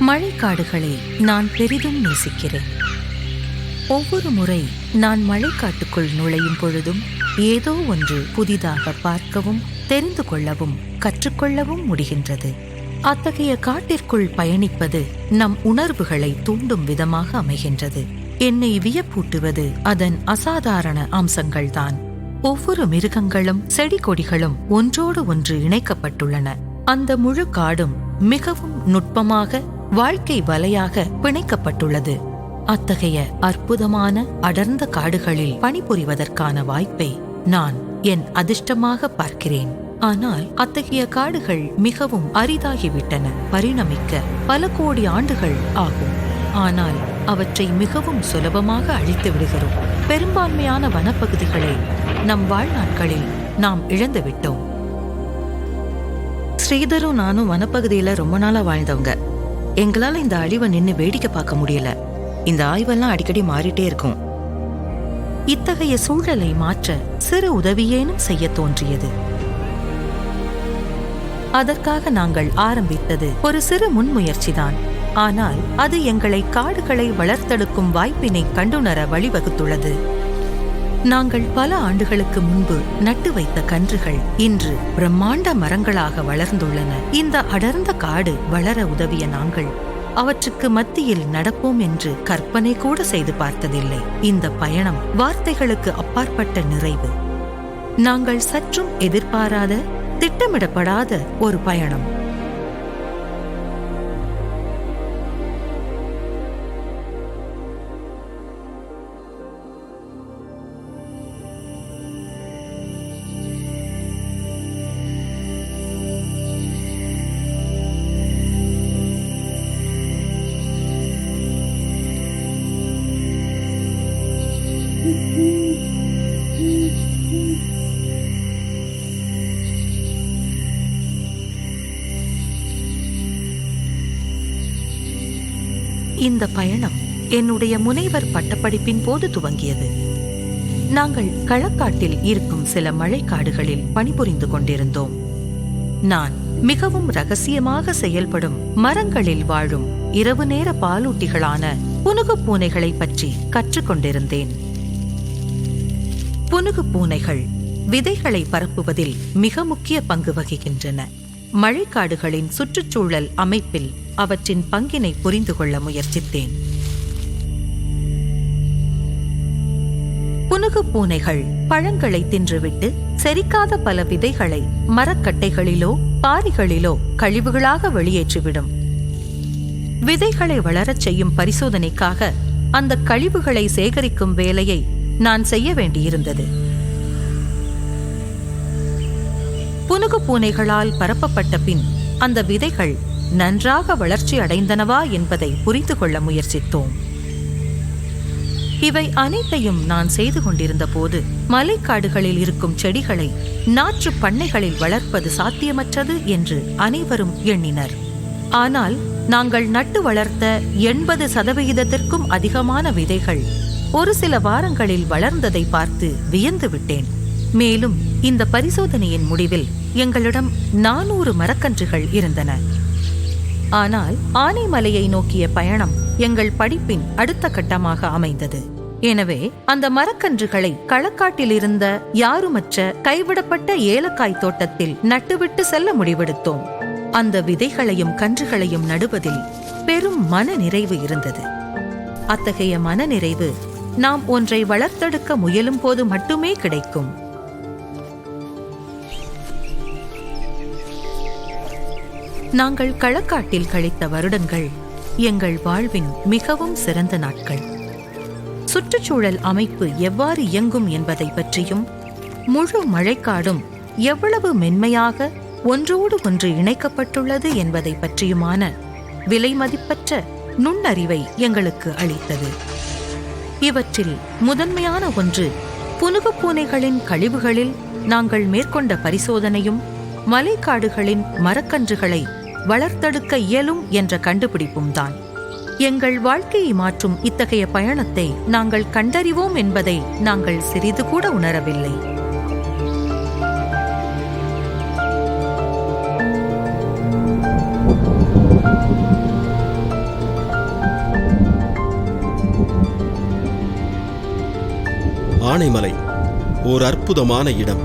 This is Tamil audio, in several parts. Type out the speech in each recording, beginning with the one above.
மழைக்காடுகளை நான் பெரிதும் நேசிக்கிறேன். ஒவ்வொரு முறை நான் மழைக்காட்டுக்குள் நுழையும் பொழுதும் ஏதோ ஒன்று புதிதாக பார்க்கவும் தெரிந்து கொள்ளவும் கற்றுக்கொள்ளவும் முடிகின்றது. அத்தகைய காட்டிற்குள் பயணிப்பது நம் உணர்வுகளை தூண்டும் விதமாக அமைகின்றது. என்னை வியப்பூட்டுவது அதன் அசாதாரண அம்சங்கள்தான். ஒவ்வொரு மிருகங்களும் செடி கொடிகளும் ஒன்றோடு ஒன்று இணைக்கப்பட்டுள்ளன. அந்த முழு காடும் மிகவும் நுட்பமாக வாழ்க்கை வலையாக பிணைக்கப்பட்டுள்ளது. அத்தகைய அற்புதமான அடர்ந்த காடுகளில் பணிபுரிவதற்கான வாய்ப்பை நான் என் அதிர்ஷ்டமாக பார்க்கிறேன். ஆனால் அத்தகைய காடுகள் மிகவும் அரிதாகிவிட்டன. பரிணமிக்க பல கோடி ஆண்டுகள் ஆகும். ஆனால் அவற்றை மிகவும் சுலபமாக அழித்து விடுகிறோம். பெரும்பான்மையான வனப்பகுதிகளை நம் வாழ்நாட்களில் நாம் இழந்துவிட்டோம். ஸ்ரீதரும் நானும் வனப்பகுதியில ரொம்ப நாளா வாழ்ந்தவங்க. எங்களால இந்த அழிவை நின்று வேடிக்கை பார்க்க முடியல. இந்த ஆய்வெல்லாம் அடிக்கடி மாறிட்டே இருக்கும். இத்தகைய சூழலை மாற்ற சிறு உதவியேனும் செய்ய தோன்றியது. அதற்காக நாங்கள் ஆரம்பித்தது ஒரு சிறு முன்முயற்சிதான். ஆனால் அது எங்களை காடுகளை வளர்த்தெடுக்கும் வாய்ப்பினை கண்டுணர வழிவகுத்துள்ளது. நாங்கள் பல ஆண்டுகளுக்கு முன்பு நட்டு வைத்த கன்றுகள் இன்று பிரம்மாண்ட மரங்களாக வளர்ந்துள்ளன. இந்த அடர்ந்த காடு வளர உதவிய நாங்கள் அவற்றுக்கு மத்தியில் நடப்போம் என்று கற்பனை கூட செய்து பார்த்ததில்லை. இந்த பயணம் வார்த்தைகளுக்கு அப்பாற்பட்ட நிறைவு. நாங்கள் சற்றும் எதிர்பாராத, திட்டமிடப்படாத ஒரு பயணம். இந்த பயணம் என்னுடைய முனைவர் பட்டப்படிப்பின் போது துவங்கியது. நாங்கள் களக்காட்டில் இருக்கும் சில மழைக்காடுகளில் பணிபுரிந்து கொண்டிருந்தோம். நான் மிகவும் ரகசியமாக செயல்படும் மரங்களில் வாழும் இரவு நேர பாலூட்டிகளான புனுகு பூனைகளை பற்றி கற்றுக்கொண்டிருந்தேன். புனுகு பூனைகள் விதைகளை பரப்புவதில் மிக முக்கிய பங்கு வகிக்கின்றன. மழைக்காடுகளின் சுற்றுச்சூழல் அமைப்பில் அவற்றின் பங்கினை புரிந்து கொள்ள முயற்சித்தேன். புனுகு பூனைகள் பழங்களை தின்றுவிட்டு செரிக்காத பல விதைகளை மரக்கட்டைகளிலோ பாரிகளிலோ கழிவுகளாக வெளியேற்றிவிடும். விதைகளை வளரச் செய்யும் பரிசோதனைக்காக அந்த கழிவுகளை சேகரிக்கும் வேலையை நான் செய்ய வேண்டியிருந்தது. புனுகு பூனைகளால் பரப்பப்பட்ட பின் அந்த விதைகள் நன்றாக வளர்ச்சி அடைந்தனவா என்பதை புரிந்து கொள்ள முயற்சித்தோம். இவை அனைத்தையும் நான் செய்து கொண்டிருந்த போது மலைக்காடுகளில் இருக்கும் செடிகளை நாற்று பண்ணைகளில் வளர்ப்பது சாத்தியமற்றது என்று அனைவரும் எண்ணினர். ஆனால் நாங்கள் நட்டு வளர்த்த 80% அதிகமான விதைகள் ஒரு சில வாரங்களில் வளர்ந்ததை பார்த்து வியந்து விட்டேன். மேலும் இந்த பரிசோதனையின் முடிவில் எங்களிடம் 400 மரக்கன்றுகள் இருந்தன. ஆனால் ஆனைமலையை நோக்கிய பயணம் எங்கள் படிப்பின் அடுத்த கட்டமாக அமைந்தது. எனவே அந்த மரக்கன்றுகளை களக்காட்டில் இருந்த யாருமற்ற கைவிடப்பட்ட ஏலக்காய் தோட்டத்தில் நட்டுவிட்டு செல்ல முடிவெடுத்தோம். அந்த விதைகளையும் கன்றுகளையும் நடுவதில் பெரும் மன நிறைவு இருந்தது. அத்தகைய மன நிறைவு நாம் ஒன்றை வளர்த்தெடுக்க முயலும் போது மட்டுமே கிடைக்கும். நாங்கள் களக்காட்டில் கழித்த வருடங்கள் எங்கள் வாழ்வின் மிகவும் சிறந்த நாட்கள். சுற்றுச்சூழல் அமைப்பு எவ்வாறு இயங்கும் என்பதை பற்றியும் முழு மழைக்காடும் எவ்வளவு மென்மையாக ஒன்றோடு ஒன்று இணைக்கப்பட்டுள்ளது என்பதை பற்றியுமான விலைமதிப்பற்ற நுண்ணறிவை எங்களுக்கு அளித்தது. இவற்றில் முதன்மையான ஒன்று புனுகு பூனைகளின் கழிவுகளில் நாங்கள் மேற்கொண்ட பரிசோதனையும் மலைக்காடுகளின் மரக்கன்றுகளை வளர்த்தெடுக்க இயலும் என்ற கண்டுபிடிப்பும் தான். எங்கள் வாழ்க்கையை மாற்றும் இத்தகைய பயணத்தை நாங்கள் கண்டறிவோம் என்பதை நாங்கள் சிறிது கூட உணரவில்லை. ஆனைமலை ஓர் அற்புதமான இடம்.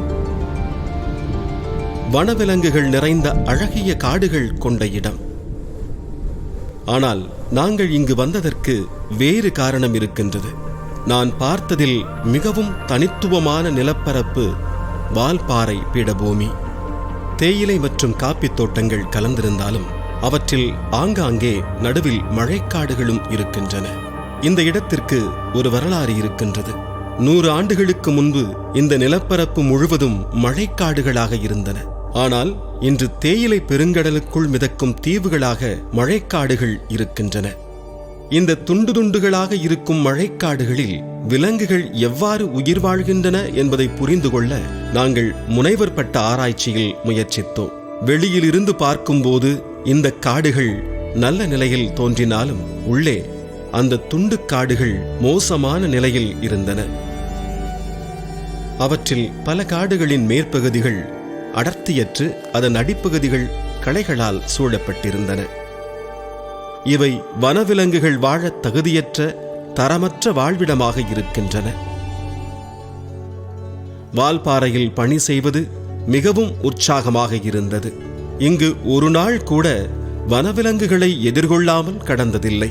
வனவிலங்குகள் நிறைந்த அழகிய காடுகள் கொண்ட இடம். ஆனால் நாங்கள் இங்கு வந்ததற்கு வேறு காரணம் இருக்கின்றது. நான் பார்த்ததில் மிகவும் தனித்துவமான நிலப்பரப்பு வால்பாறை பீடபூமி. தேயிலை மற்றும் காப்பித் தோட்டங்கள் கலந்திருந்தாலும் அவற்றில் ஆங்காங்கே நடுவில் மழைக்காடுகளும் இருக்கின்றன. இந்த இடத்திற்கு ஒரு வரலாறு இருக்கின்றது. 100 ஆண்டுகளுக்கு முன்பு இந்த நிலப்பரப்பு முழுவதும் மழைக்காடுகளாக இருந்தன. ஆனால் இன்று தேயிலை பெருங்கடலுக்குள் மிதக்கும் தீவுகளாக மழைக்காடுகள் இருக்கின்றன. இந்த துண்டு துண்டுகளாக இருக்கும் மழைக்காடுகளில் விலங்குகள் எவ்வாறு உயிர் வாழ்கின்றன என்பதை புரிந்து கொள்ள நாங்கள் முனைவர் பட்ட ஆராய்ச்சியில் முயற்சித்தோம். வெளியிலிருந்து பார்க்கும்போது இந்த காடுகள் நல்ல நிலையில் தோன்றினாலும் உள்ளே அந்த துண்டு காடுகள் மோசமான நிலையில் இருந்தன. அவற்றில் பல காடுகளின் மேற்பகுதிகள் அடர்த்தியற்று அதன் அடிப்பகுதிகள் களைகளால் சூழப்பட்டிருந்தன. இவை வனவிலங்குகள் வாழத் தகுதியற்ற தரமற்ற வாழ்விடமாக இருக்கின்றன. வால்பாறையில் பணி செய்வது மிகவும் உற்சாகமாக இருந்தது. இங்கு ஒரு நாள் கூட வனவிலங்குகளை எதிர்கொள்ளாமல் கடந்ததில்லை.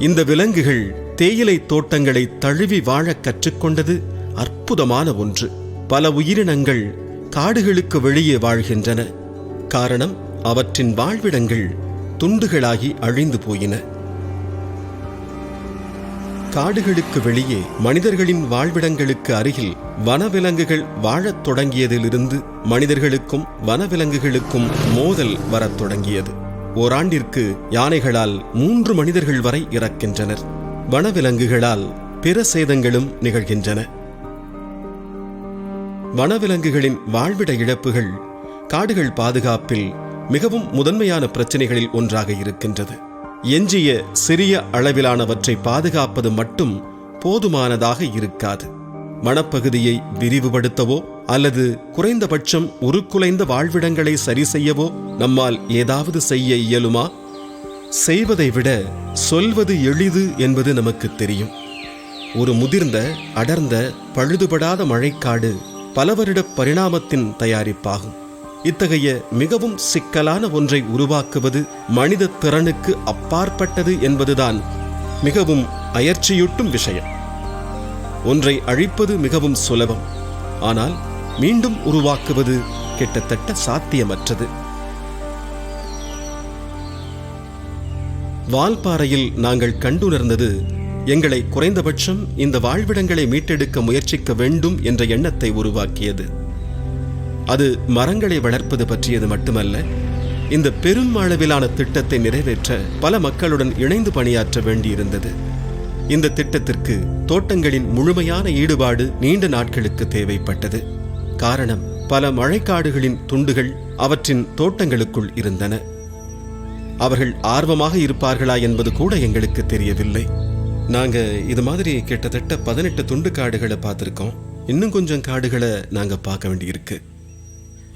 இந்த விலங்குகள் தேயிலை தோட்டங்களை தழுவி வாழக் கற்றுக்கொண்டது அற்புதமான ஒன்று. பல உயிரினங்கள் காடுகளுக்கு வெளியே வாழ்கின்றன. காரணம், அவற்றின் வாழ்விடங்கள் துண்டுகளாகி அழிந்து போயின. காடுகளுக்கு வெளியே மனிதர்களின் வாழ்விடங்களுக்கு அருகில் வனவிலங்குகள் வாழத் தொடங்கியதிலிருந்து மனிதர்களுக்கும் வனவிலங்குகளுக்கும் மோதல் வரத் தொடங்கியது. ஓராண்டிற்கு யானைகளால் 3 மனிதர்கள் வரை இறக்கின்றனர். வனவிலங்குகளால் பிற சேதங்களும் நிகழ்கின்றன. வனவிலங்குகளின் வாழ்விட இழப்புகள் காடுகள் பாதுகாப்பில் மிகவும் முதன்மையான பிரச்சனைகளில் ஒன்றாக இருக்கின்றது. எஞ்சிய சிறிய அளவிலானவற்றை பாதுகாப்பது மட்டும் போதுமானதாக இருக்காது. வனப்பகுதியை விரிவுபடுத்தவோ அல்லது குறைந்தபட்சம் உருக்குலைந்த வாழ்விடங்களை சரி செய்யவோ நம்மால் ஏதாவது செய்ய இயலுமா? செய்வதை விட சொல்வது எளிது என்பது நமக்கு தெரியும். ஒரு முதிர்ந்த அடர்ந்த பழுதுபடாத மழைக்காடு பல வருட பரிணாமத்தின் தயாரிப்பாகும். இத்தகைய மிகவும் சிக்கலான ஒன்றை உருவாக்குவது மனித திறனுக்கு அப்பாற்பட்டது என்பதுதான் மிகவும் அயற்சியூட்டும் விஷயம். ஒன்றை அழிப்பது மிகவும் சுலபம், ஆனால் மீண்டும் உருவாக்குவது கிட்டத்தட்ட சாத்தியமற்றது. வால்பாறையில் நாங்கள் கண்டுணர்ந்தது எங்களை குறைந்தபட்சம் இந்த வாழ்விடங்களை மீட்டெடுக்க முயற்சிக்க வேண்டும் என்ற எண்ணத்தை உருவாக்கியது. அது மரங்களை வளர்ப்பது பற்றியது மட்டுமல்ல, இந்த பெரும் அளவிலான திட்டத்தை நிறைவேற்ற பல மக்களுடன் இணைந்து பணியாற்ற வேண்டியிருந்தது. இந்த திட்டத்திற்கு தோட்டங்களின் முழுமையான ஈடுபாடு நீண்ட நாட்களுக்கு தேவைப்பட்டது. காரணம், பல மழைக்காடுகளின் துண்டுகள் அவற்றின் தோட்டங்களுக்குள் இருந்தன. அவர்கள் ஆர்வமாக இருப்பார்களா என்பது கூட எங்களுக்கு தெரியவில்லை. நாங்க இது மாதிரி கிட்டத்தட்ட 18 துண்டு காடுகளை பார்த்திருக்கோம். இன்னும் கொஞ்சம் காடுகளை நாங்க பார்க்க வேண்டியிருக்கு.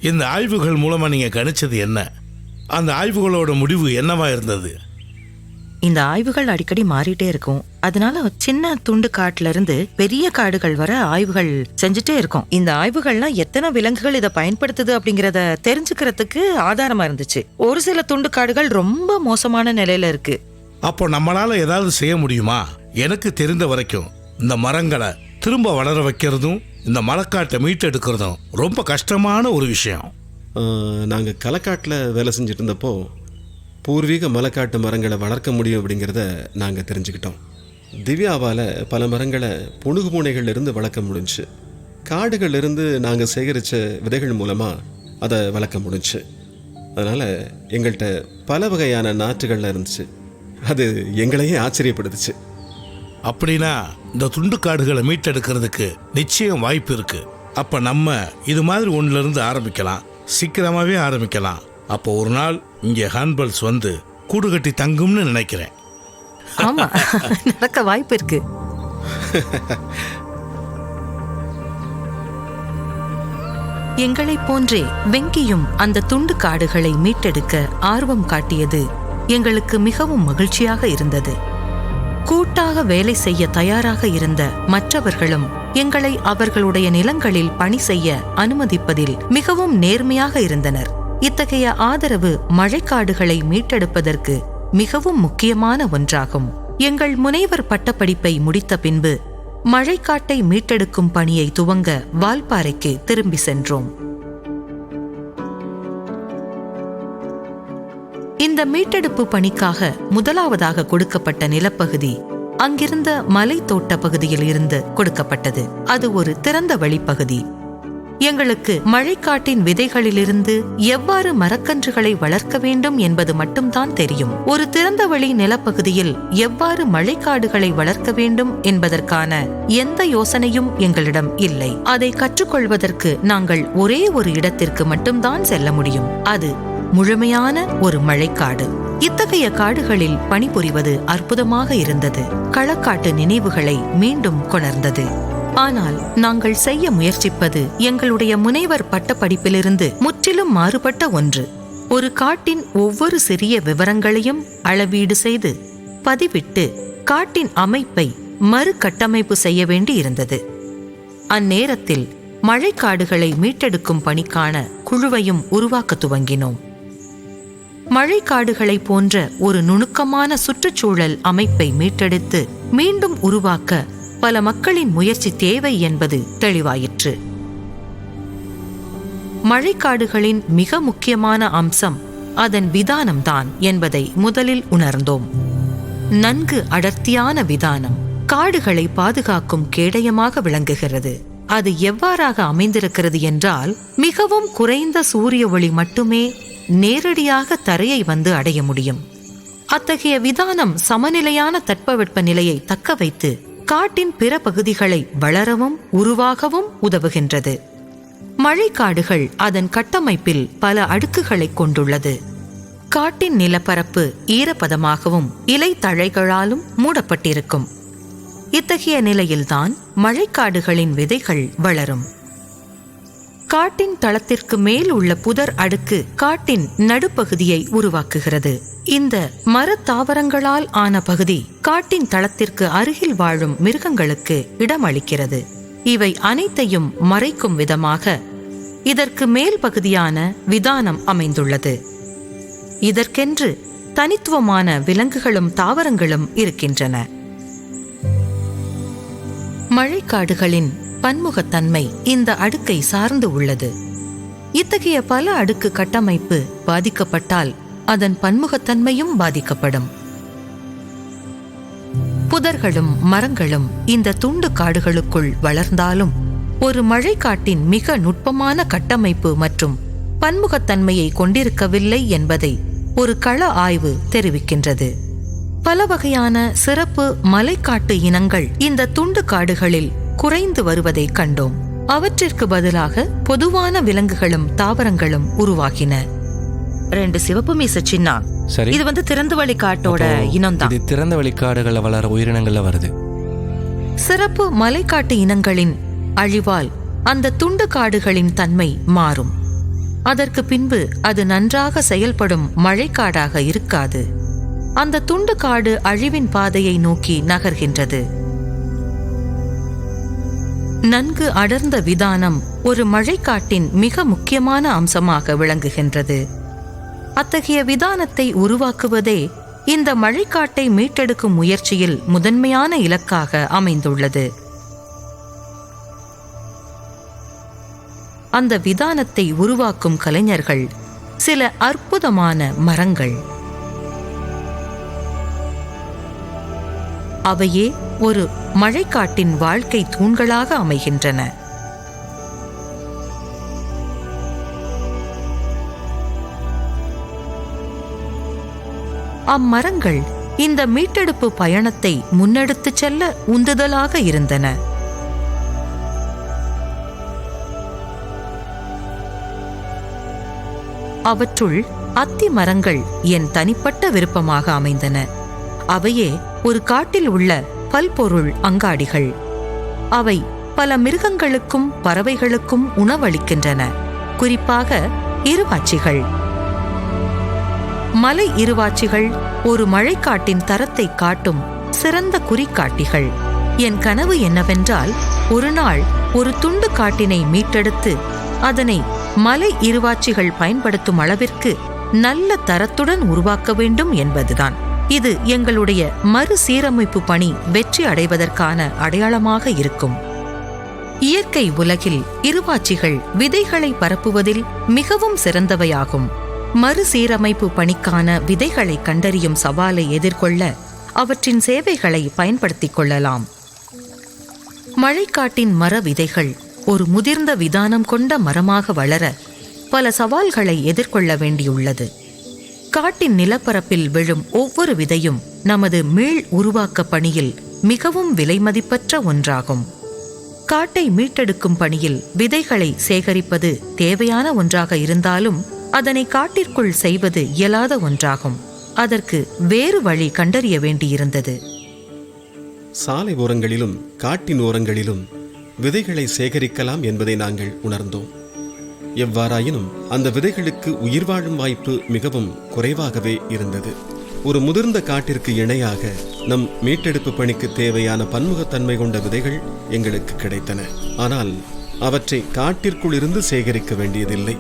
இந்த ஆய்வுகள் மூலமா நீங்க கணிச்சது என்ன? அந்த ஆய்வுகளோட முடிவு என்னவா இருந்தது? இந்த ஆய்வுகள் அடிக்கடி மாறிட்டே இருக்கும். அதனால சின்ன துண்டு காட்டுல இருந்து பெரிய காடுகள் வர ஆய்வுகள் செஞ்சுட்டே இருக்கும். இந்த ஆய்வுகள்லாம் எத்தனை விலங்குகள் இதை பயன்படுத்துது அப்படிங்கறத தெரிஞ்சுக்கிறதுக்கு ஆதாரமா இருந்துச்சு. ஒரு சில துண்டு காடுகள் ரொம்ப மோசமான நிலையில இருக்கு. அப்போ நம்மளால ஏதாவது செய்ய முடியுமா? எனக்கு தெரிந்த வரைக்கும் இந்த மரங்களை திரும்ப வளர வைக்கிறதும் இந்த மலைக்காட்டை மீட்டெடுக்கிறதும் ரொம்ப கஷ்டமான ஒரு விஷயம். நாங்கள் களக்காட்டில் வேலை செஞ்சுட்டு இருந்தப்போ பூர்வீக மலைக்காட்டு மரங்களை வளர்க்க முடியும் அப்படிங்கிறத நாங்கள் தெரிஞ்சுக்கிட்டோம். திவ்யாவால் பல மரங்களை புணுகு பூனைகள்லேருந்து வளர்க்க முடிஞ்சு, காடுகள்லேருந்து நாங்கள் சேகரித்த விதைகள் மூலமாக அதை வளர்க்க முடிஞ்சு. அதனால் எங்கள்கிட்ட பல வகையான நாற்றுகள்லாம் இருந்துச்சு. அது எங்களையே ஆச்சரியப்படுத்துச்சு. அப்படின்னா இந்த துண்டு காடுகளை மீட்டெடுக்கிறதுக்கு நிச்சயம் வாய்ப்பு இருக்கு. அப்ப நம்ம இது மாதிரி ஒண்ணுல இருந்து ஆரம்பிக்கலாம், சீக்கிரமாவே ஆரம்பிக்கலாம். அப்போ ஒரு நாள் இங்கே ஹார்ன்பில்ஸ் வந்து கூடு கட்டி தங்கும்னு நினைக்கிறேன். ஆமா, நடக்க வாய்ப்பு இருக்கு. எங்களைப் போன்றே வெங்கியும் அந்த துண்டு காடுகளை மீட்டெடுக்க ஆர்வம் காட்டியது எங்களுக்கு மிகவும் மகிழ்ச்சியாக இருந்தது. கூட்டு கூட்டாக வேலை செய்ய தயாராக இருந்த மற்றவர்களும் எங்களை அவர்களுடைய நிலங்களில் பணி செய்ய அனுமதிப்பதில் மிகவும் நேர்மையாக இருந்தனர். இத்தகைய ஆதரவு மழைக்காடுகளை மீட்டெடுப்பதற்கு மிகவும் முக்கியமான ஒன்றாகும். எங்கள் முனைவர் பட்டப்படிப்பை முடித்த பின்பு மழைக்காட்டை மீட்டெடுக்கும் பணியை துவங்க வால்பாறைக்கு திரும்பி சென்றோம். இந்த மீட்டெடுப்பு பணிக்காக முதலாவதாக கொடுக்கப்பட்ட நிலப்பகுதி அங்கிருந்த மலை தோட்ட பகுதியில் இருந்து கொடுக்கப்பட்டது. அது ஒரு திறந்த வெளிப்பகுதி. எங்களுக்கு மழைக்காட்டின் விதைகளிலிருந்து எவ்வாறு மரக்கன்றுகளை வளர்க்க வேண்டும் என்பது மட்டும்தான் தெரியும். ஒரு திறந்தவெளி நிலப்பகுதியில் எவ்வாறு மழைக்காடுகளை வளர்க்க வேண்டும் என்பதற்கான எந்த யோசனையும் எங்களிடம் இல்லை. அதை கற்றுக்கொள்வதற்கு நாங்கள் ஒரே ஒரு இடத்திற்கு மட்டும்தான் செல்ல முடியும். அது முழுமையான ஒரு மழைக்காடு. இத்தகைய காடுகளில் பணிபுரிவது அற்புதமாக இருந்தது. களக்காட்டு நினைவுகளை மீண்டும் கொணர்ந்தது. ஆனால் நாங்கள் செய்ய முயற்சிப்பது எங்களுடைய முனைவர் பட்டப்படிப்பிலிருந்து முற்றிலும் மாறுபட்ட ஒன்று. ஒரு காட்டின் ஒவ்வொரு சிறிய விவரங்களையும் அளவீடு செய்து பதிவிட்டு காட்டின் அமைப்பை மறுகட்டமைப்பு செய்ய வேண்டி இருந்தது. அந்நேரத்தில் மழைக்காடுகளை மீட்டெடுக்கும் பணிக்கான குழுவையும் உருவாக்க துவங்கினோம். மழைக்காடுகளை போன்ற ஒரு நுணுக்கமான சுற்றுச்சூழல் அமைப்பை மீட்டெடுத்து மீண்டும் உருவாக்க பல மக்களின் முயற்சி தேவை என்பது தெளிவாயிற்று. மழைக்காடுகளின் மிக முக்கியமான அம்சம் அதன் விதானம்தான் என்பதை முதலில் உணர்ந்தோம். நன்கு அடர்த்தியான விதானம் காடுகளை பாதுகாக்கும் கேடயமாக விளங்குகிறது. அது எவ்வாறாக அமைந்திருக்கிறது என்றால், மிகவும் குறைந்த சூரிய ஒளி மட்டுமே நேரடியாக தரையை வந்து அடைய முடியும். அத்தகைய விதானம் சமநிலையான தட்பவெப்ப நிலையை தக்க வைத்து காட்டின் பிற பகுதிகளை வளரவும் உருவாகவும் உதவுகின்றது. மழைக்காடுகள் அதன் கட்டமைப்பில் பல அடுக்குகளை கொண்டுள்ளது. காட்டின் நிலப்பரப்பு ஈரப்பதமாகவும் இலை தழைகளாலும் மூடப்பட்டிருக்கும். இத்தகைய நிலையில்தான் மழைக்காடுகளின் விதைகள் வளரும். காட்டின் தளத்திற்கு மேல் உள்ள புதர் அடுக்கு காட்டின் நடுப்பகுதியை உருவாக்குகிறது. இந்த மரத்தாவரங்களால் ஆன பகுதி காட்டின் தளத்திற்கு அருகில் வாழும் மிருகங்களுக்கு இடமளிக்கிறது. இவை அனைத்தையும் மறைக்கும் விதமாக இதற்கு மேல் பகுதியான விதானம் அமைந்துள்ளது. இதற்கென்று தனித்துவமான விலங்குகளும் தாவரங்களும் இருக்கின்றன. மழைக்காடுகளின் பன்முகத்தன்மை இந்த அடுக்கை சார்ந்து உள்ளது. இத்தகைய பல அடுக்கு கட்டமைப்பு பாதிக்கப்பட்டால் அதன் பன்முகத்தன்மையும் பாதிக்கப்படும். புதர்களும் மரங்களும் இந்த துண்டு காடுகளுக்குள் வளர்ந்தாலும் ஒரு மழைக்காட்டின் மிக நுட்பமான கட்டமைப்பு மற்றும் பன்முகத்தன்மையை கொண்டிருக்கவில்லை என்பதை ஒரு கள ஆய்வு தெரிவிக்கின்றது. பல வகையான சிறப்பு மலைக்காட்டு இனங்கள் இந்த துண்டு காடுகளில் குறைந்து வருவதை கண்டோம். அவற்றிற்கு பதிலாக பொதுவான விலங்குகளும் தாவரங்களும் உருவாகின. 2 சிவப்பு மீச சின்னா. சரி, இது திறந்த வழி காட்டோட இனம்தான். இது திறந்த வழி காடுகள்ல வளர உயிரினங்கள்ல வருது. சிறப்பு மலைக்காட்டு இனங்களின் அழிவால் அந்த துண்டு காடுகளின் தன்மை மாறும். அதற்கு பின்பு அது நன்றாக செயல்படும் மழைக்காடாக இருக்காது. அந்த துண்டு காடு அழிவின் பாதையை நோக்கி நகர்கின்றது. நன்கு அடர்ந்த விதானம் ஒரு மழைக்காட்டின் மிக முக்கியமான அம்சமாக விளங்குகின்றது. அத்தகைய விதானத்தை உருவாக்குவதே இந்த மழைக்காட்டை மீட்டெடுக்கும் முயற்சியில் முதன்மையான இலக்காக அமைந்துள்ளது. அந்த விதானத்தை உருவாக்கும் கலைஞர்கள் சில அற்புதமான மரங்கள். அவையே ஒரு மழைக்காட்டின் வாழ்க்கை தூண்களாக அமைகின்றன. அம்மரங்கள் இந்த மீட்டெடுப்பு பயணத்தை முன்னெடுத்துச் செல்ல உந்துதலாக இருந்தன. அவற்றுள் அத்தி மரங்கள் என் தனிப்பட்ட விருப்பமாக அமைந்தன. அவையே ஒரு காட்டில் உள்ள பல்பொருள் அங்காடிகள். அவை பல மிருகங்களுக்கும் பறவைகளுக்கும் உணவளிக்கின்றன. குறிப்பாக இருவாச்சிகள். மலை இருவாச்சிகள் ஒரு மழைக்காட்டின் தரத்தை காட்டும் சிறந்த குறிகாட்டிகள். என் கனவு என்னவென்றால், ஒரு நாள் ஒரு துண்டு காட்டினை மீட்டெடுத்து அதனை மலை இருவாட்சிகள் பயன்படுத்தும் அளவிற்கு நல்ல தரத்துடன் உருவாக்க வேண்டும் என்பதுதான். இது எங்களுடைய மறுசீரமைப்பு பணி வெற்றி அடைவதற்கான அடையாளமாக இருக்கும். இயற்கை உலகில் இருவாட்சிகள் விதைகளை பரப்புவதில் மிகவும் சிறந்தவையாகும். மறுசீரமைப்பு பணிக்கான விதைகளை கண்டறியும் சவாலை எதிர்கொள்ள அவற்றின் சேவைகளை பயன்படுத்திக் கொள்ளலாம். மழைக்காட்டின் மர விதைகள் ஒரு முதிர்ந்த விதானம் கொண்ட மரமாக வளர பல சவால்களை எதிர்கொள்ள வேண்டியுள்ளது. காட்டின் நிலப்பரப்பில் விழும் ஒவ்வொரு விதையும் நமது மீள் உருவாக்க பணியில் மிகவும் விலைமதிப்பற்ற ஒன்றாகும். காட்டை மீட்டெடுக்கும் பணியில் விதைகளை சேகரிப்பது தேவையான ஒன்றாக இருந்தாலும் அதனை காட்டிற்குள் செய்வது இயலாத ஒன்றாகும். அதற்கு வேறு வழி கண்டறிய வேண்டியிருந்தது. சாலை ஓரங்களிலும் காட்டின் ஓரங்களிலும் விதைகளை சேகரிக்கலாம் என்பதை நாங்கள் உணர்ந்தோம். எவ்வாறாயினும் அந்த விதைகளுக்கு உயிர் வாழும் வாய்ப்பு மிகவும் குறைவாகவே இருந்தது. ஒரு முதிர்ந்த காட்டிற்கு இணையாக நம் மீட்டெடுப்பு பணிக்கு தேவையான பன்முகத்தன்மை கொண்ட விதைகள் எங்களுக்கு கிடைத்தன. ஆனால் அவற்றை காட்டிற்குள் இருந்து சேகரிக்க வேண்டியதில்லை.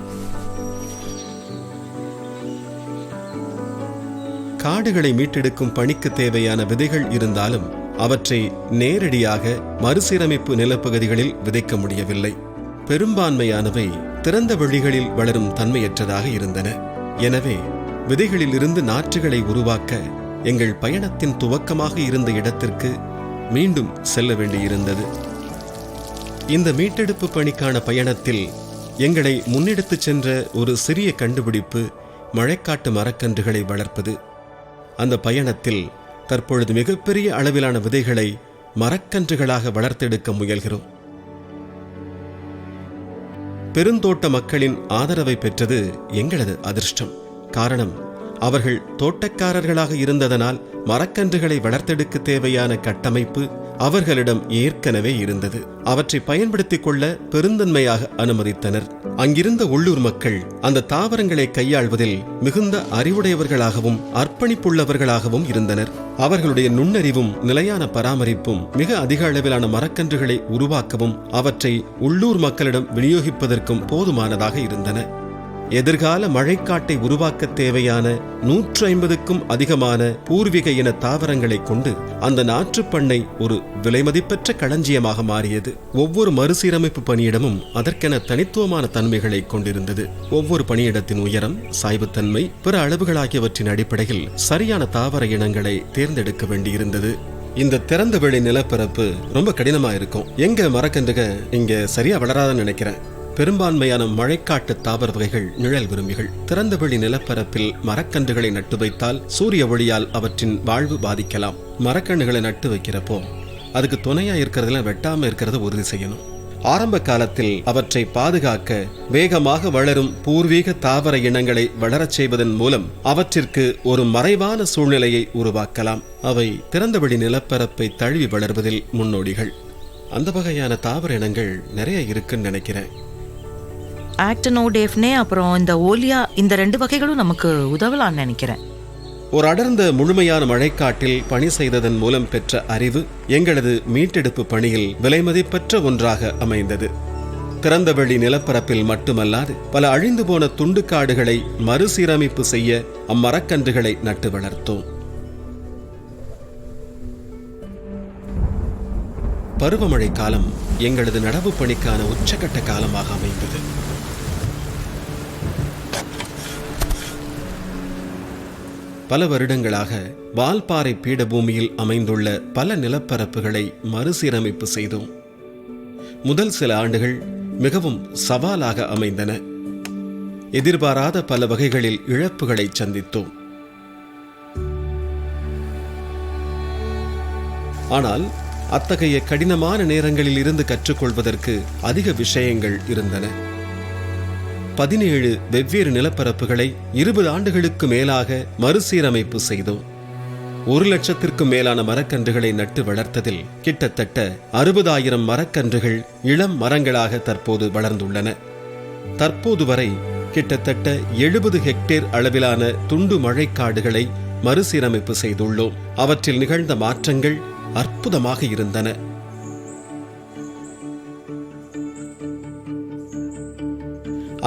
காடுகளை மீட்டெடுக்கும் பணிக்கு தேவையான விதைகள் இருந்தாலும் அவற்றை நேரடியாக மறுசீரமைப்பு நிலப்பகுதிகளில் விதைக்க முடியவில்லை. பெரும்பான்மையானவை திறந்த வெளிகளில் வளரும் தன்மையற்றதாக இருந்தன. எனவே விதைகளில் இருந்து நாற்றுகளை உருவாக்க எங்கள் பயணத்தின் துவக்கமாக இருந்த இடத்திற்கு மீண்டும் செல்ல வேண்டியிருந்தது. இந்த மீட்டெடுப்பு பணிக்கான பயணத்தில் எங்களை முன்னெடுத்துச் சென்ற ஒரு சிறிய கண்டுபிடிப்பு மழைக்காட்டு மரக்கன்றுகளை வளர்ப்பது. அந்த பயணத்தில் தற்பொழுது மிகப்பெரிய அளவிலான விதைகளை மரக்கன்றுகளாக வளர்த்தெடுக்க முயல்கிறோம். பெருந்தோட்ட மக்களின் ஆதரவை பெற்றது எங்களது அதிர்ஷ்டம். காரணம், அவர்கள் தோட்டக்காரர்களாக இருந்ததனால் மரக்கன்றுகளை வளர்த்தெடுக்க தேவையான கட்டமைப்பு அவர்களிடம் ஏற்கனவே இருந்தது. அவற்றை பயன்படுத்திக் கொள்ள பெருந்தன்மையாக அனுமதித்தனர். அங்கிருந்த உள்ளூர் மக்கள் அந்த தாவரங்களை கையாள்வதில் மிகுந்த அறிவுடையவர்களாகவும் அர்ப்பணிப்புள்ளவர்களாகவும் இருந்தனர். அவர்களுடைய நுண்ணறிவும் நிலையான பராமரிப்பும் மிக அதிக அளவிலான மரக்கன்றுகளை உருவாக்கவும் அவற்றை உள்ளூர் மக்களிடம் விநியோகிப்பதற்கும் போதுமானதாக இருந்தன. எதிர்கால மழைக்காட்டை உருவாக்க தேவையான 150க்கும் அதிகமான பூர்வீக இன தாவரங்களை கொண்டு அந்த நாற்றுப்பண்ணை ஒரு விலைமதிப்பற்ற களஞ்சியமாக மாறியது. ஒவ்வொரு மறுசீரமைப்பு பணியிடமும் அதற்கென தனித்துவமான தன்மைகளை கொண்டிருந்தது. ஒவ்வொரு பணியிடத்தின் உயரம், சாய்வுத்தன்மை, பிற அளவுகள் ஆகியவற்றின் அடிப்படையில் சரியான தாவர இனங்களை தேர்ந்தெடுக்க வேண்டியிருந்தது. இந்த திறந்த வெளி நிலப்பரப்பு ரொம்ப கடினமா இருக்கும். எங்க மரக்கன்றுக இங்க சரியா வளராதுன்னு நினைக்கிறேன். பெரும்பான்மையான மழைக்காட்டு தாவர வகைகள் நிழல் விரும்பிகள். திறந்தவெளி நிலப்பரப்பில் மரக்கன்றுகளை நட்டு வைத்தால் சூரிய ஒளியால் அவற்றின் வாழ்வு பாதிக்கலாம். மரக்கன்றுகளை நட்டு வைக்கிறப்போ அதுக்கு துணையா இருக்கிறதுல வெட்டாம இருக்கிறத உறுதி செய்யணும். ஆரம்ப காலத்தில் அவற்றை பாதுகாக்க வேகமாக வளரும் பூர்வீக தாவர இனங்களை வளரச் செய்வதன் மூலம் அவற்றிற்கு ஒரு மறைவான சூழ்நிலையை உருவாக்கலாம். அவை திறந்தவெளி நிலப்பரப்பை தழுவி வளர்வதில் முன்னோடிகள். அந்த வகையான தாவர இனங்கள் நிறைய இருக்குன்னு நினைக்கிறேன். ஆக்டனோடேஃப்னே அப்புறம் இந்த ஓலியா, இந்த 2 வகைகளும் நமக்கு உதவலான்னு நினைக்கிறேன். ஒரு அடர்ந்த முழுமையான மழைக்காட்டில் பணி செய்ததன் மூலம் பெற்ற அறிவு எங்களது மீட்டெடுப்பு பணியில் விலைமதிப்பற்ற ஒன்றாக அமைந்தது. திறந்தவெளி நிலப்பரப்பில் மட்டுமல்லாது பல அழிந்து போன துண்டு காடுகளை மறுசீரமைப்பு செய்ய அம்மரக்கன்றுகளை நட்டு வளர்த்தோம். பருவமழை காலம் எங்களது நடவு பணிக்கான உச்சகட்ட காலமாக அமைந்தது. பல வருடங்களாக வால்பாறை பீடபூமியில் அமைந்துள்ள பல நிலப்பரப்புகளை மறுசீரமைப்பு செய்தோம். முதல் சில ஆண்டுகள் மிகவும் சவாலாக அமைந்தன. எதிர்பாராத பல வகைகளில் இழப்புகளை சந்தித்தோம். ஆனால் அத்தகைய கடினமான நேரங்களில் இருந்து கற்றுக்கொள்வதற்கு அதிக விஷயங்கள் இருந்தன. 17 வெவ்வேறு நிலப்பரப்புகளை 20 ஆண்டுகளுக்கு மேலாக மறுசீரமைப்பு செய்தோம். 1,00,000க்கும் மேலான மரக்கன்றுகளை நட்டு வளர்த்ததில் கிட்டத்தட்ட 60,000 மரக்கன்றுகள் இளம் மரங்களாக தற்போது வளர்ந்துள்ளன. தற்போது வரை கிட்டத்தட்ட 70 ஹெக்டேர் அளவிலான துண்டு மழைக்காடுகளை மறுசீரமைப்பு செய்துள்ளோம். அவற்றில் நிகழ்ந்த மாற்றங்கள் அற்புதமாக இருந்தன.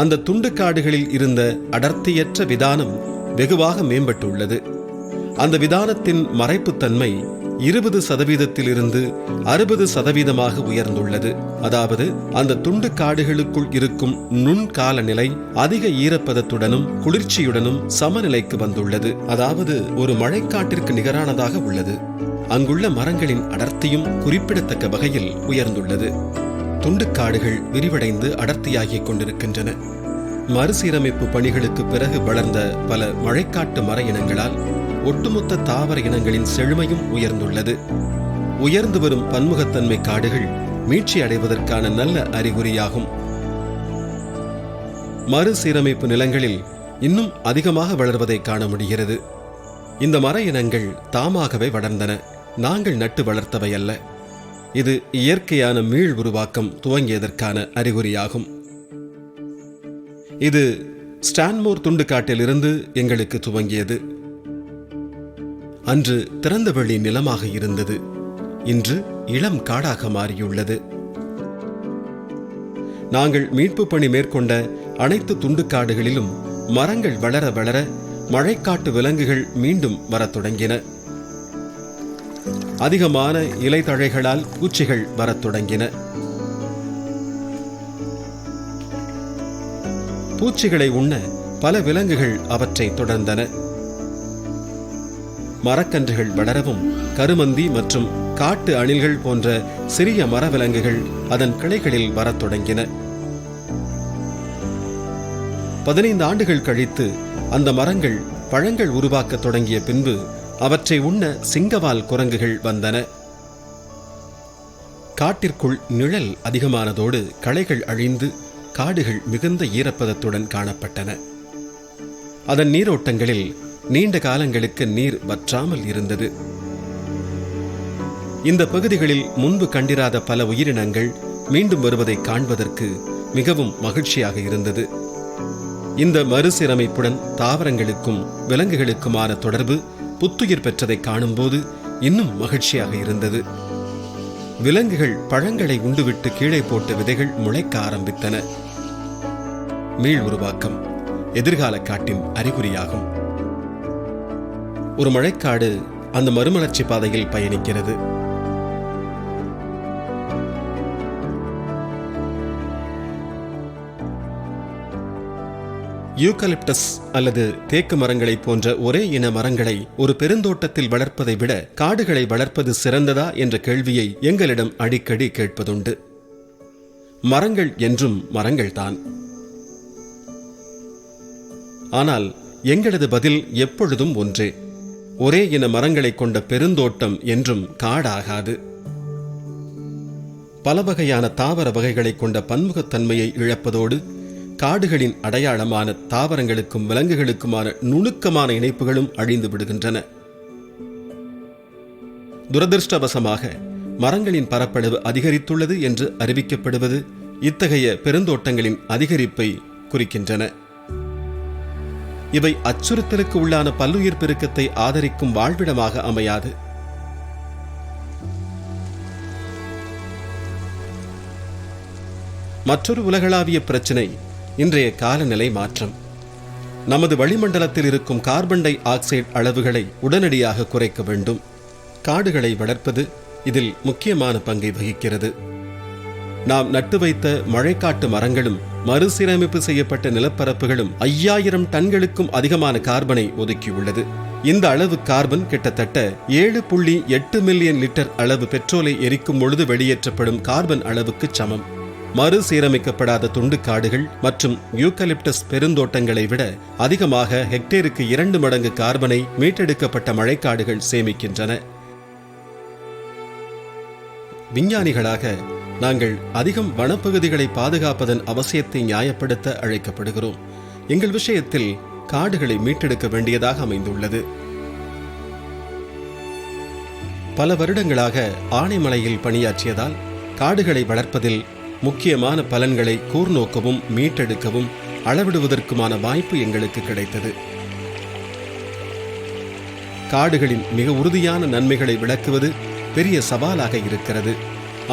அந்த துண்டுக்காடுகளில் இருந்த அடர்த்தியற்ற விதானம் வெகுவாக மேம்பட்டுள்ளது. அந்த விதானத்தின் மறைப்புத்தன்மை 20% 60% உயர்ந்துள்ளது. அதாவது அந்த துண்டு காடுகளுக்குள் இருக்கும் நுண்கால நிலை அதிக ஈரப்பதத்துடனும் குளிர்ச்சியுடனும் சமநிலைக்கு வந்துள்ளது. அதாவது ஒரு மழைக்காட்டிற்கு நிகரானதாக உள்ளது. அங்குள்ள மரங்களின் அடர்த்தியும் குறிப்பிடத்தக்க வகையில் உயர்ந்துள்ளது. துண்டுக்காடுகள் விரிவடைந்து அடர்த்தியாகிக் கொண்டிருக்கின்றன. மறுசீரமைப்பு பணிகளுக்கு பிறகு வளர்ந்த பல மழைக்காட்டு மர இனங்களால் ஒட்டுமொத்த தாவர இனங்களின் செழுமையும் உயர்ந்துள்ளது. உயர்ந்து வரும் பன்முகத்தன்மை காடுகள் மீட்சி அடைவதற்கான நல்ல அறிகுறியாகும். மறுசீரமைப்பு நிலங்களில் இன்னும் அதிகமாக வளர்வதை காண முடிகிறது. இந்த மர இனங்கள் தாமாகவே வளர்ந்தன, நாங்கள் நட்டு வளர்த்தவை அல்ல. இது இயற்கையான மீள் உருவாக்கம் துவங்கியதற்கான அறிகுறியாகும். இது ஸ்டான்மோர் துண்டுக்காட்டிலிருந்து எங்களுக்கு துவங்கியது. அன்று திறந்தவெளி நிலமாக இருந்தது, இன்று இளம் காடாக மாறியுள்ளது. நாங்கள் மீட்பு பணி மேற்கொண்ட அனைத்து துண்டுக்காடுகளிலும் மரங்கள் வளர வளர மழைக்காட்டு விலங்குகள் மீண்டும் வரத் தொடங்கின. அதிகமான இலைத்தழைகளால் பூச்சிகள் வரத் தொடங்கின. பூச்சிகளை உண்ண பல விலங்குகள் அவற்றை தொடர்ந்தன. மரக்கன்றுகள் வளரவும் கருமந்தி மற்றும் காட்டு அணில்கள் போன்ற சிறிய மரவிலங்குகள் அதன் கிளைகளில் வரத் தொடங்கின. 15 ஆண்டுகள் கழித்து அந்த மரங்கள் பழங்கள் உருவாக்க தொடங்கிய பின்பு அவற்றை உண்ண சிங்கவால் குரங்குகள் வந்தன. காட்டிற்குள் நிழல் அதிகமானதோடு களைகள் அழிந்து காடுகள் மிகுந்த ஈரப்பதத்துடன் காணப்பட்டன. அதன் நீரோட்டங்களில் நீண்ட காலங்களுக்கு நீர் வற்றாமல் இருந்தது. இந்த பகுதிகளில் முன்பு கண்டிராத பல உயிரினங்கள் மீண்டும் வருவதை காண்பதற்கு மிகவும் மகிழ்ச்சியாக இருந்தது. இந்த மறுசீரமைப்புடன் தாவரங்களுக்கும் விலங்குகளுக்குமான தொடர்பு புத்துயிர் பெற்றதை காணும்போது இன்னும் மகிழ்ச்சியாக இருந்தது. விலங்குகள் பழங்களை உண்டுவிட்டு கீழே போட்ட விதைகள் முளைக்க ஆரம்பித்தன. மீள் உருவாக்கம் எதிர்கால காட்டின் அறிகுறியாகும். ஒரு மழைக்காடு அந்த மறுமலர்ச்சி பாதையில் பயணிக்கிறது. யூகலிப்டஸ் அல்லது தேக்கு மரங்களை போன்ற ஒரே இன மரங்களை ஒரு பெருந்தோட்டத்தில் வளர்ப்பதை விட காடுகளை வளர்ப்பது சிறந்ததா என்ற கேள்வியை எங்களிடம் அடிக்கடி கேட்பதுண்டு. மரங்கள் என்றும் மரங்கள்தான். ஆனால் எங்களது பதில் எப்பொழுதும் ஒன்றே: ஒரே இன மரங்களை கொண்ட பெருந்தோட்டம் என்றும் காடாகாது. பல வகையான தாவர வகைகளை கொண்ட பன்முகத்தன்மையை இழப்பதோடு காடுகளின் அடையாளமான தாவரங்களுக்கும் விலங்குகளுக்குமான நுணுக்கமான இணைப்புகளும் அழிந்து விடுகின்றன. துரதிருஷ்டவசமாக மரங்களின் பரப்பளவு அதிகரித்துள்ளது என்று அறிவிக்கப்படுவது இத்தகைய பெருந்தோட்டங்களின் அதிகரிப்பை குறிக்கின்றன. இவை அச்சுறுத்தலுக்கு உள்ளான பல்லுயிர் பெருக்கத்தை ஆதரிக்கும் வாழ்விடமாக அமையாது. மற்றொரு உலகளாவிய பிரச்சினை இன்றைய காலநிலை மாற்றம். நமது வளிமண்டலத்தில் இருக்கும் கார்பன் டை ஆக்சைடு அளவுகளை உடனடியாக குறைக்க வேண்டும். காடுகளை வளர்ப்பது இதில் முக்கியமான பங்கை வகிக்கிறது. நாம் நட்டு வைத்த மழைக்காட்டு மரங்களும் மறுசீரமைப்பு செய்யப்பட்ட நிலப்பரப்புகளும் 5000 டன்களுக்கும் அதிகமான கார்பனை ஒதுக்கியுள்ளது. இந்த அளவு கார்பன் கிட்டத்தட்ட 7.8 மில்லியன் லிட்டர் அளவு பெட்ரோலை எரிக்கும் பொழுது வெளியேற்றப்படும் கார்பன் அளவுக்கு சமம். மறுசீரமைக்கப்படாத துண்டு காடுகள் மற்றும் யூகலிப்டஸ் பெருந்தோட்டங்களை விட அதிகமாக ஹெக்டேருக்கு 2 மடங்கு கார்பனை மீட்டெடுக்கப்பட்ட மழைக்காடுகள் சேமிக்கின்றன. விஞ்ஞானிகளாக நாங்கள் அதிகம் வனப்பகுதிகளை பாதுகாப்பதன் அவசியத்தை நியாயப்படுத்த அழைக்கப்படுகிறோம். எங்கள் விஷயத்தில் காடுகளை மீட்டெடுக்க வேண்டியதாக அமைந்துள்ளது. பல வருடங்களாக ஆனைமலையில் பணியாற்றியதால் காடுகளை வளர்ப்பதில் முக்கியமான பலன்களை கூர்நோக்கவும் மீட்டெடுக்கவும் அளவிடுவதற்குமான வாய்ப்பு எங்களுக்கு கிடைத்தது. காடுகளின் மிக உறுதியான நன்மைகளை விளக்குவது பெரிய சவாலாக இருக்கிறது.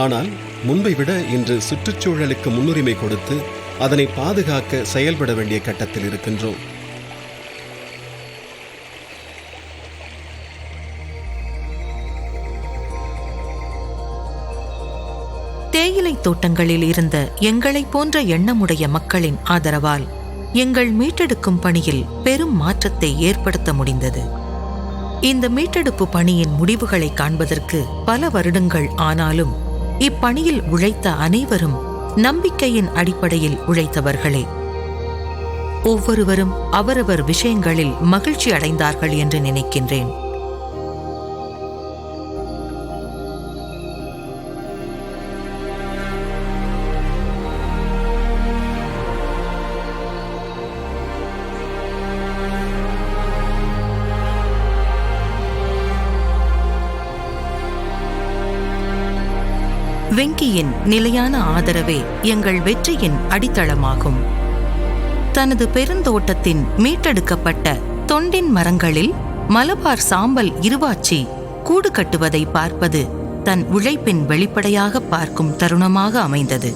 ஆனால் முன்பை விட இன்று சுற்றுச்சூழலுக்கு முன்னுரிமை கொடுத்து அதனை பாதுகாக்க செயல்பட வேண்டிய கட்டத்தில் இருக்கின்றோம். தேயிலை தோட்டங்களில் இருந்த எங்களைப் போன்ற எண்ணமுடைய மக்களின் ஆதரவால் எங்கள் மீட்டெடுக்கும் பணியில் பெரும் மாற்றத்தை ஏற்படுத்த முடிந்தது. இந்த மீட்டெடுப்பு பணியின் முடிவுகளை காண்பதற்கு பல வருடங்கள் ஆனாலும் இப்பணியில் உழைத்த அனைவரும் நம்பிக்கையின் அடிப்படையில் உழைத்தவர்களே. ஒவ்வொருவரும் அவரவர் விஷயங்களில் மகிழ்ச்சி அடைந்தார்கள் என்று நினைக்கின்றேன். வெங்கியின் நிலையான ஆதரவே எங்கள் வெற்றியின் அடித்தளமாகும். தனது பெருந்தோட்டத்தின் மீட்டெடுக்கப்பட்ட தொண்டின் மரங்களில் மலபார் சாம்பல் இருவாச்சி கூடு கட்டுவதை பார்ப்பது தன் உழைப்பின் வெளிப்படையாக பார்க்கும் தருணமாக அமைந்தது.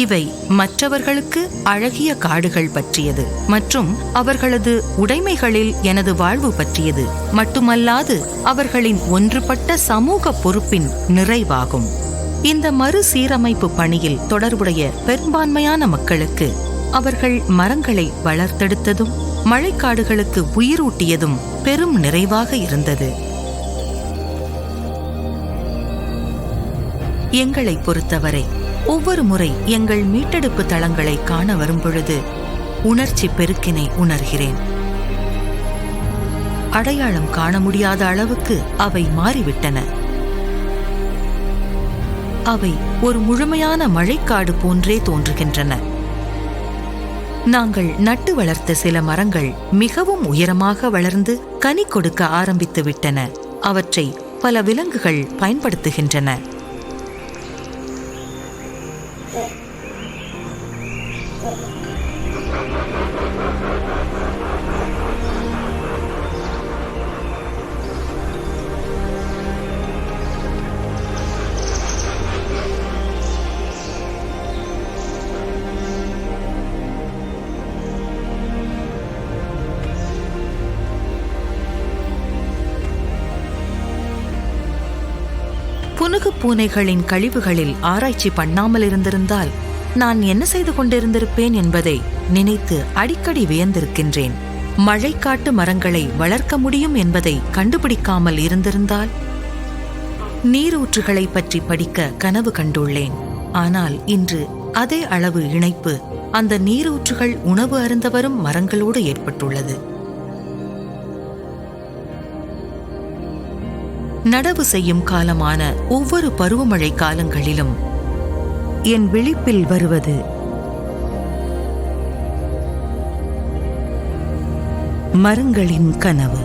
இவை மற்றவர்களுக்கு அழகிய காடுகள் பற்றியது மற்றும் அவர்களது உடைமைகளில் எனது வாழ்வு பற்றியது மட்டுமல்லாது அவர்களின் ஒன்றுபட்ட சமூக பொறுப்பின் நிறைவாகும். இந்த மறுசீரமைப்பு பணியில் தொடர்புடைய பெரும்பான்மையான மக்களுக்கு அவர்கள் மரங்களை வளர்த்தெடுத்ததும் மழைக்காடுகளுக்கு உயிரூட்டியதும் பெரும் நிறைவாக இருந்தது. எங்களை பொறுத்தவரை ஒவ்வொரு முறை எங்கள் மீட்டெடுப்பு தளங்களை காண வரும்பொழுது உணர்ச்சி பெருக்கினை உணர்கிறேன். அடையாளம் காண முடியாத அளவுக்கு அவை மாறிவிட்டன. அவை ஒரு முழுமையான மழைக்காடு போன்றே தோன்றுகின்றன. நாங்கள் நட்டு வளர்த்த சில மரங்கள் மிகவும் உயரமாக வளர்ந்து கனி கொடுக்க ஆரம்பித்து விட்டன. அவற்றை பல விலங்குகள் பயன்படுத்துகின்றன. புனுகு பூனைகளின் கழிவுகளில் ஆராய்ச்சி பண்ணாமல் இருந்திருந்தால் நான் என்ன செய்து கொண்டிருந்திருப்பேன் என்பதை நினைத்து அடிக்கடி வியந்திருக்கின்றேன். மழைக்காட்டு மரங்களை வளர்க்க முடியும் என்பதை கண்டுபிடிக்காமல் இருந்திருந்தால் நீரூற்றுகளை பற்றி படிக்க கனவு கண்டுள்ளேன். ஆனால் இன்று அதே அளவு இணைப்பு அந்த நீரூற்றுகள் உணவு அருந்தவரும் மரங்களோடு ஏற்பட்டுள்ளது. நடவு செய்யும் காலமான ஒவ்வொரு பருவமழை காலங்களிலும் என் விழிப்பில் வருவது மரங்களின் கனவு.